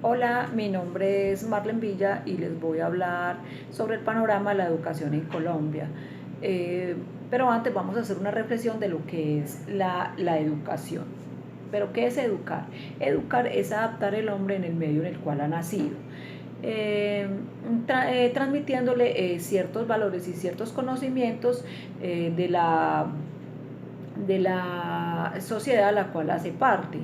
Hola, mi nombre es Marlen Villa y les voy a hablar sobre el panorama de la educación en Colombia. Eh, pero antes vamos a hacer una reflexión de lo que es la educación. ¿Pero qué es educar? Educar es adaptar el hombre en el medio en el cual ha nacido, eh, transmitiéndole ciertos valores y ciertos conocimientos de la sociedad a la cual hace parte.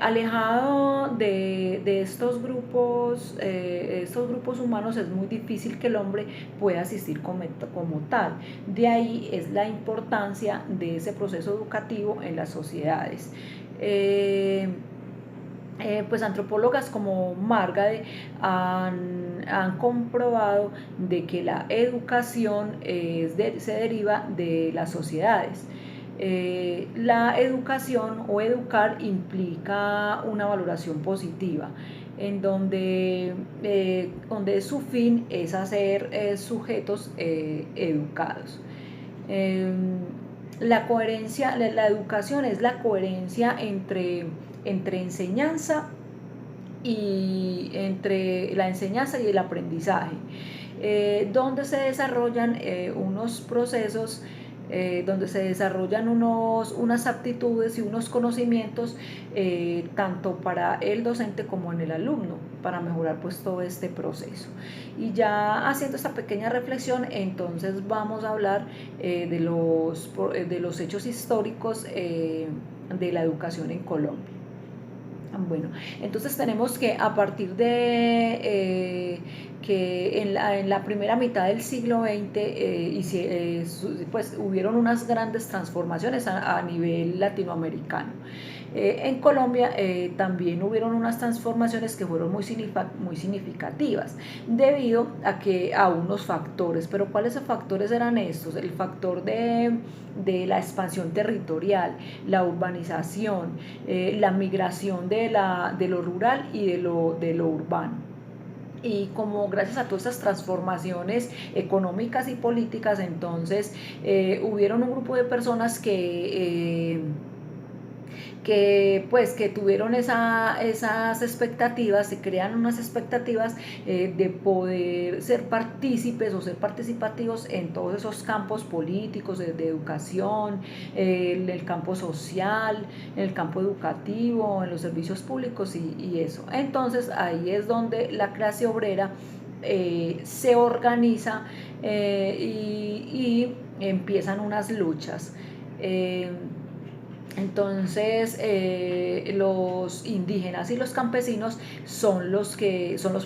Alejado de estos grupos humanos, es muy difícil que el hombre pueda asistir como tal. De ahí es la importancia de ese proceso educativo en las sociedades. Pues antropólogas como Margaret han comprobado de que la educación se deriva de las sociedades. La educación o educar implica una valoración positiva, en donde su fin es hacer sujetos educados. Eh, la educación es la coherencia entre enseñanza y entre la enseñanza y el aprendizaje, donde se desarrollan unos procesos, donde se desarrollan unas aptitudes y unos conocimientos, tanto para el docente como en el alumno, para mejorar pues todo este proceso. Y ya haciendo esta pequeña reflexión, entonces vamos a hablar de los hechos históricos de la educación en Colombia. Bueno, entonces tenemos que a partir de que en la primera mitad del siglo XX pues hubieron unas grandes transformaciones a nivel latinoamericano. En Colombia también hubieron unas transformaciones que fueron muy significativas debido a unos factores. Pero ¿cuáles factores eran estos? El factor de la expansión territorial, la urbanización, la migración de lo rural y de lo urbano. Y como gracias a todas estas transformaciones económicas y políticas, entonces hubieron un grupo de personas que tuvieron esas expectativas, se crean unas expectativas de poder ser partícipes o ser participativos en todos esos campos políticos, de educación, en el campo social, en el campo educativo, en los servicios públicos y eso. Entonces ahí es donde la clase obrera se organiza y empiezan unas luchas. Entonces los indígenas y los campesinos son los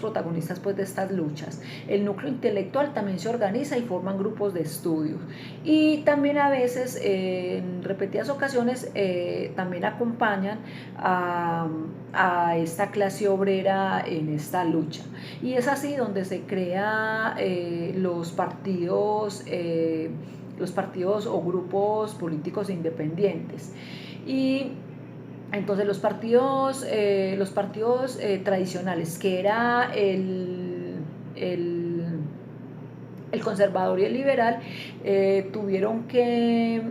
protagonistas pues de estas luchas. El núcleo intelectual también se organiza y forman grupos de estudio, y también a veces en repetidas ocasiones también acompañan a esta clase obrera en esta lucha, y es así donde se crea los partidos o grupos políticos independientes. Y entonces los partidos tradicionales, que era el conservador y el liberal, tuvieron que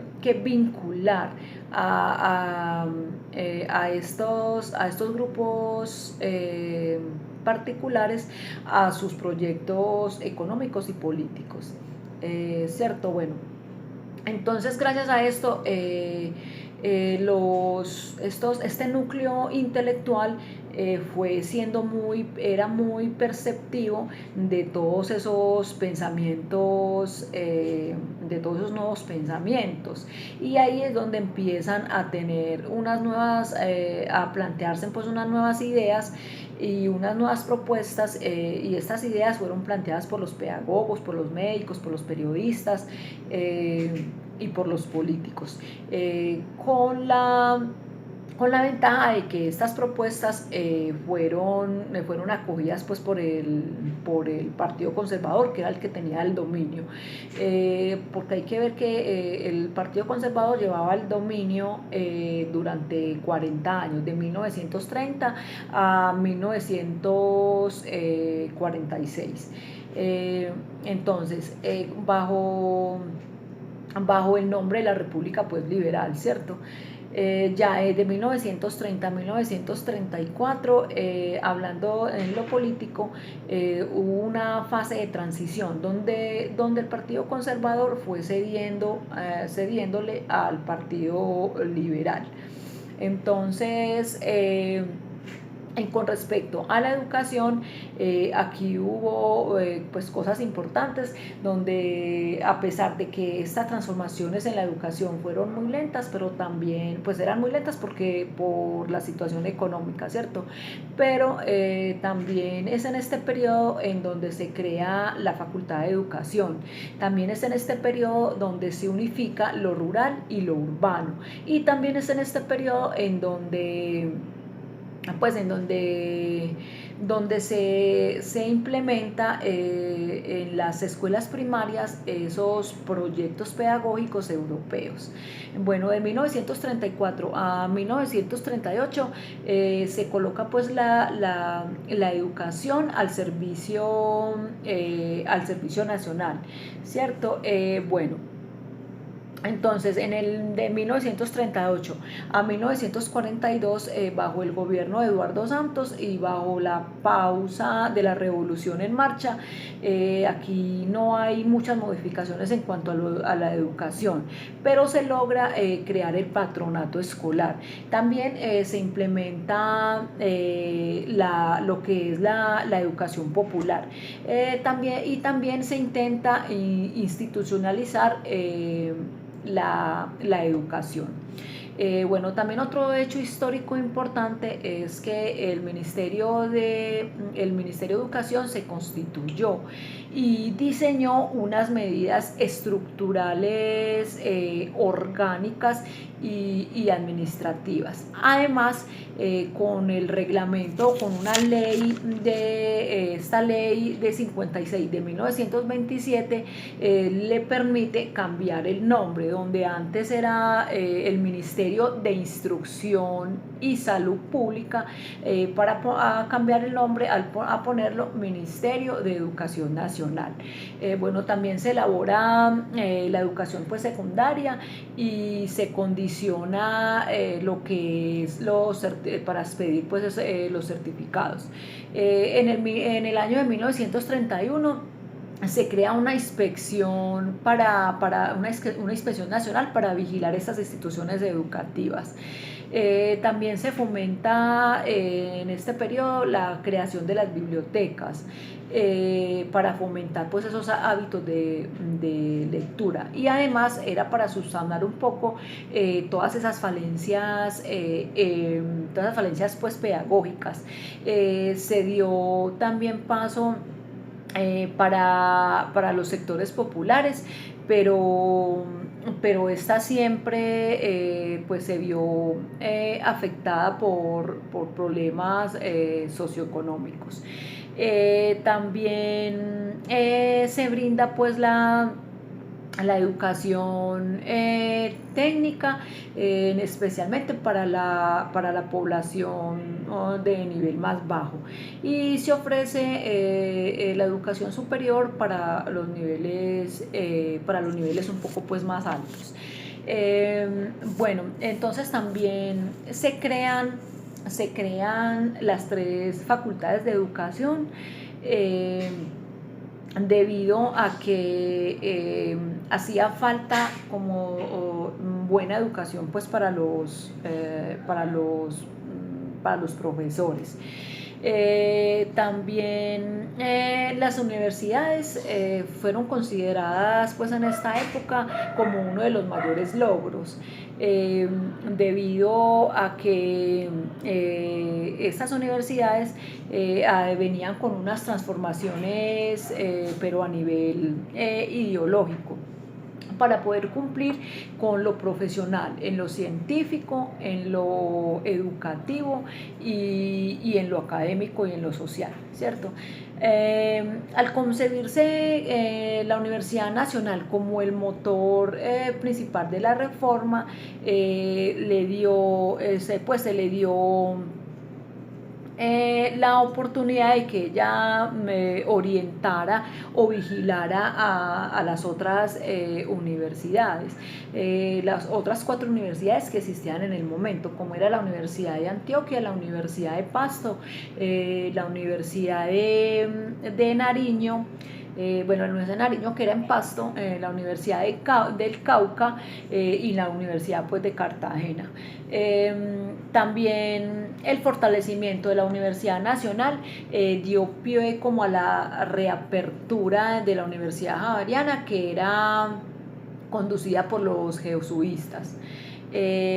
vincular a estos grupos particulares a sus proyectos económicos y políticos. ¿Cierto? Bueno, entonces gracias a esto este núcleo intelectual era muy perceptivo de todos esos nuevos pensamientos, y ahí es donde empiezan a tener a plantearse pues unas nuevas ideas y unas nuevas propuestas, y estas ideas fueron planteadas por los pedagogos, por los médicos, por los periodistas y por los políticos, con la ventaja de que estas propuestas fueron acogidas pues por el Partido Conservador, que era el que tenía el dominio, porque hay que ver que el Partido Conservador llevaba el dominio durante 40 años, de 1930 a 1946. Entonces, bajo el nombre de la República pues liberal, ¿cierto? Ya de 1930 a 1934, hablando en lo político, hubo una fase de transición donde el Partido Conservador fue cediéndole al Partido Liberal. Entonces, con respecto a la educación, aquí hubo pues cosas importantes donde, a pesar de que estas transformaciones en la educación fueron muy lentas, pero también pues eran muy lentas porque por la situación económica, ¿cierto? Pero también es en este periodo en donde se crea la Facultad de Educación, también es en este periodo donde se unifica lo rural y lo urbano, y también es en este periodo en donde pues en donde se implementa en las escuelas primarias esos proyectos pedagógicos europeos. Bueno, de 1934 a 1938 se coloca pues la educación al servicio nacional, ¿cierto? Bueno, entonces, en el de 1938 a 1942, bajo el gobierno de Eduardo Santos y bajo la pausa de la revolución en marcha, aquí no hay muchas modificaciones en cuanto a la educación, pero se logra crear el patronato escolar. También se implementa lo que es la educación popular. También se intenta institucionalizar la educación. Bueno, también otro hecho histórico importante es que el Ministerio de Educación se constituyó y diseñó unas medidas estructurales, orgánicas y administrativas. Además, con el reglamento, con una ley esta ley de 56 de 1927, le permite cambiar el nombre, donde antes era el Ministerio de Instrucción y Salud Pública, para cambiar el nombre a ponerlo Ministerio de Educación Nacional. Bueno, también se elabora la educación pues secundaria y se condiciona lo que es para expedir pues los certificados. En el año de 1931 se crea una inspección una inspección nacional para vigilar estas instituciones educativas. También se fomenta en este periodo la creación de las bibliotecas, para fomentar pues esos hábitos de lectura, y además era para subsanar un poco todas esas falencias pues pedagógicas. Se dio también paso para los sectores populares, pero esta siempre pues se vio afectada por problemas socioeconómicos. También se brinda pues la educación técnica, especialmente para la población de nivel más bajo, y se ofrece la educación superior para los niveles un poco pues más altos. Bueno, entonces también se crean las 3 facultades de educación, debido a que hacía falta como buena educación pues para los profesores. También las universidades fueron consideradas pues en esta época como uno de los mayores logros, debido a que estas universidades venían con unas transformaciones, pero a nivel ideológico, para poder cumplir con lo profesional, en lo científico, en lo educativo y en lo académico y en lo social, ¿cierto? Al concebirse la Universidad Nacional como el motor principal de la reforma, se le dio la oportunidad de que ella me orientara o vigilara a las otras universidades, las otras 4 universidades que existían en el momento, como era la Universidad de Antioquia, la Universidad de Pasto, la Universidad de Nariño, bueno, la Universidad de Nariño, que era en Pasto, la Universidad del Cauca, y la Universidad pues de Cartagena. También el fortalecimiento de la Universidad Nacional dio pie como a la reapertura de la Universidad Javeriana, que era conducida por los jesuitas.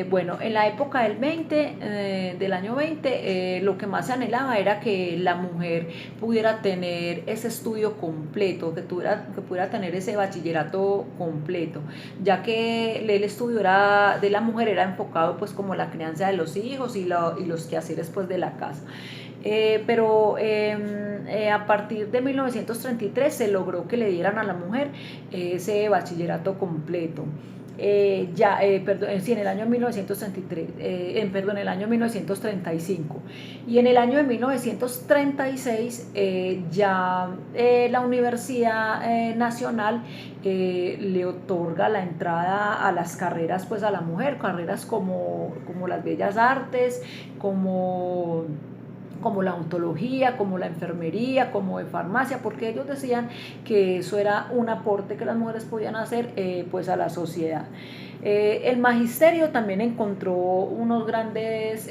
Bueno, en la época del año 20, lo que más se anhelaba era que la mujer pudiera tener ese estudio completo, que pudiera tener ese bachillerato completo, ya que el estudio de la mujer era enfocado pues como la crianza de los hijos y los quehaceres pues de la casa. Pero a partir de 1933 se logró que le dieran a la mujer ese bachillerato completo. Sí, en el año 1933, en el año 1935. Y en el año de 1936 ya la Universidad Nacional le otorga la entrada a las carreras pues a la mujer, carreras como las bellas artes, como la ontología, como la enfermería, como de farmacia, porque ellos decían que eso era un aporte que las mujeres podían hacer pues a la sociedad. El magisterio también encontró unos grandes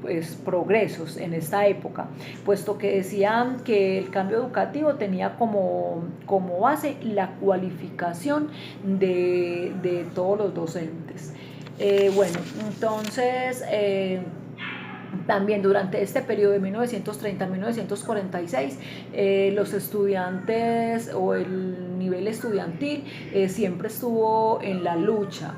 pues, progresos en esta época, puesto que decían que el cambio educativo tenía como base la cualificación de todos los docentes. Bueno, entonces también durante este periodo de 1930 a 1946, los estudiantes o el nivel estudiantil siempre estuvo en la lucha,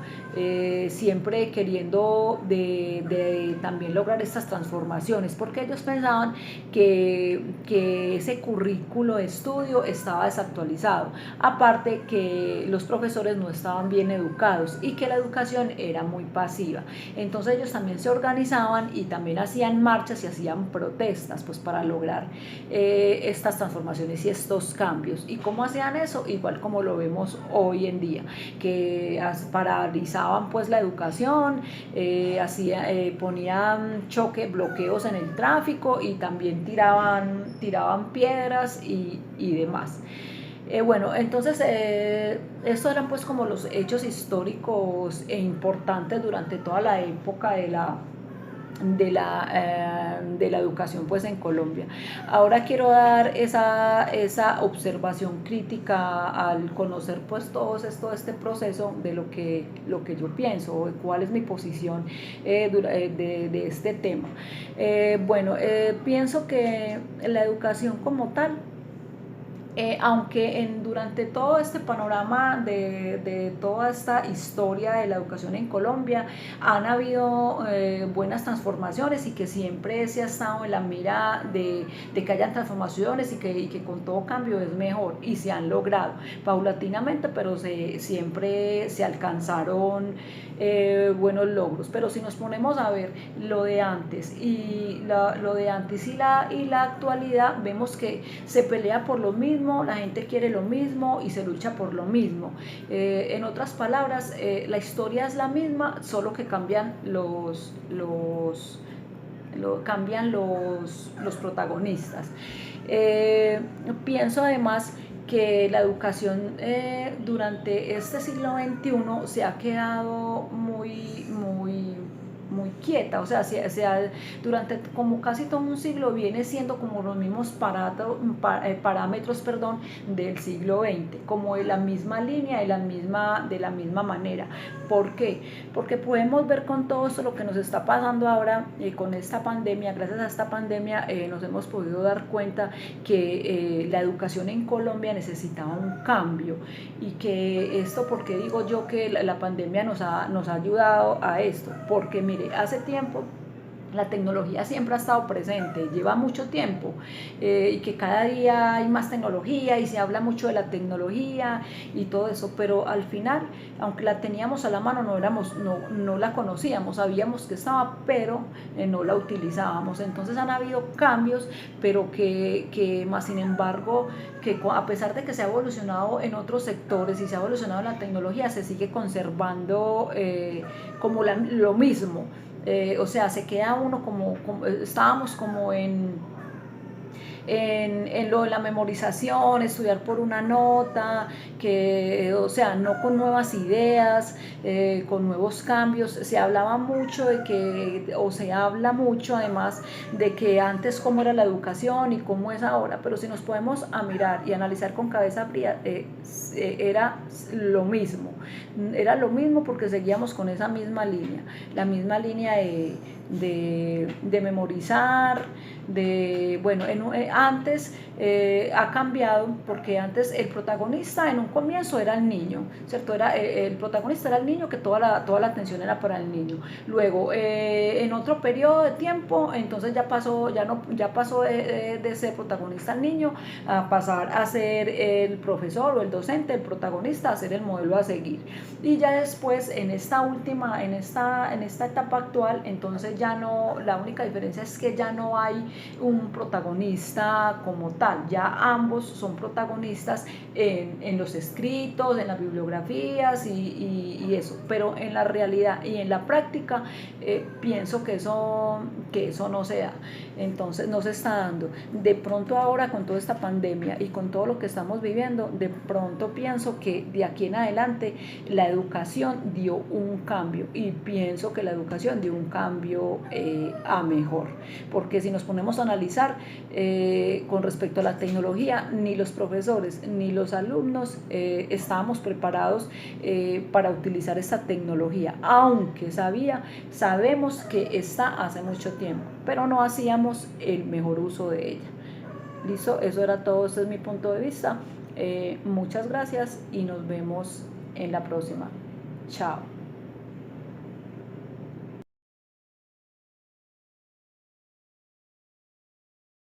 siempre queriendo de también lograr estas transformaciones, porque ellos pensaban que ese currículo de estudio estaba desactualizado, aparte que los profesores no estaban bien educados y que la educación era muy pasiva. Entonces ellos también se organizaban y también hacían marchas y hacían protestas pues para lograr estas transformaciones y estos cambios. ¿Y cómo hacían eso? Igual como lo vemos hoy en día, que paralizaban pues la educación, ponían bloqueos en el tráfico y también tiraban piedras y demás. Bueno, entonces estos eran pues como los hechos históricos e importantes durante toda la época de la educación pues en Colombia. Ahora quiero dar esa observación crítica al conocer pues todo este proceso de lo que yo pienso, cuál es mi posición de este tema. Bueno, pienso que la educación como tal, aunque durante todo este panorama de toda esta historia de la educación en Colombia han habido buenas transformaciones y que siempre se ha estado en la mira de que hayan transformaciones y que con todo cambio es mejor, y se han logrado paulatinamente, pero siempre se alcanzaron buenos logros. Pero si nos ponemos a ver lo de antes y la actualidad, vemos que se pelea por lo mismo, la gente quiere lo mismo y se lucha por lo mismo. En otras palabras, la historia es la misma, solo que cambian los protagonistas. Pienso además que la educación durante este siglo XXI se ha quedado muy quieta, o sea, durante como casi todo un siglo viene siendo como los mismos parámetros del siglo XX, como de la misma línea, de la misma manera. ¿Por qué? Porque podemos ver con todo esto lo que nos está pasando ahora con esta pandemia. Gracias a esta pandemia nos hemos podido dar cuenta que la educación en Colombia necesitaba un cambio, y que esto, porque digo yo que la pandemia nos ha ayudado a esto, porque mire, hace tiempo la tecnología siempre ha estado presente, lleva mucho tiempo, y que cada día hay más tecnología y se habla mucho de la tecnología y todo eso, pero al final, aunque la teníamos a la mano, no la conocíamos, sabíamos que estaba, pero no la utilizábamos. Entonces han habido cambios, pero que más sin embargo, que a pesar de que se ha evolucionado en otros sectores y se ha evolucionado la tecnología, se sigue conservando como lo mismo. O sea, se queda uno estábamos como en lo de la memorización, estudiar por una nota, o sea, no con nuevas ideas, con nuevos cambios. Se hablaba mucho o se habla mucho además de que antes cómo era la educación y cómo es ahora, pero si nos podemos a mirar y analizar con cabeza fría, era lo mismo porque seguíamos con esa misma línea, la misma línea de memorizar, antes ha cambiado porque antes el protagonista en un comienzo era el niño, ¿cierto? El protagonista era el niño, que toda la atención era para el niño. Luego, en otro periodo de tiempo, entonces ya pasó de ser protagonista el niño a pasar a ser el profesor o el docente, el protagonista, a ser el modelo a seguir. Y ya después, en esta etapa actual, entonces ya no, la única diferencia es que ya no hay un protagonista como tal, ya ambos son protagonistas en los escritos, en las bibliografías y eso, pero en la realidad y en la práctica pienso que eso no se da, entonces no se está dando. De pronto ahora con toda esta pandemia y con todo lo que estamos viviendo, de pronto pienso que de aquí en adelante la educación dio un cambio y pienso que la educación dio un cambio a mejor, porque si nos ponemos a analizar con respecto a la tecnología, ni los profesores ni los alumnos estábamos preparados para utilizar esta tecnología, aunque sabemos que está hace mucho tiempo, pero no hacíamos el mejor uso de ella. Listo, eso era todo, este es mi punto de vista. Muchas gracias y nos vemos en la próxima. Chao.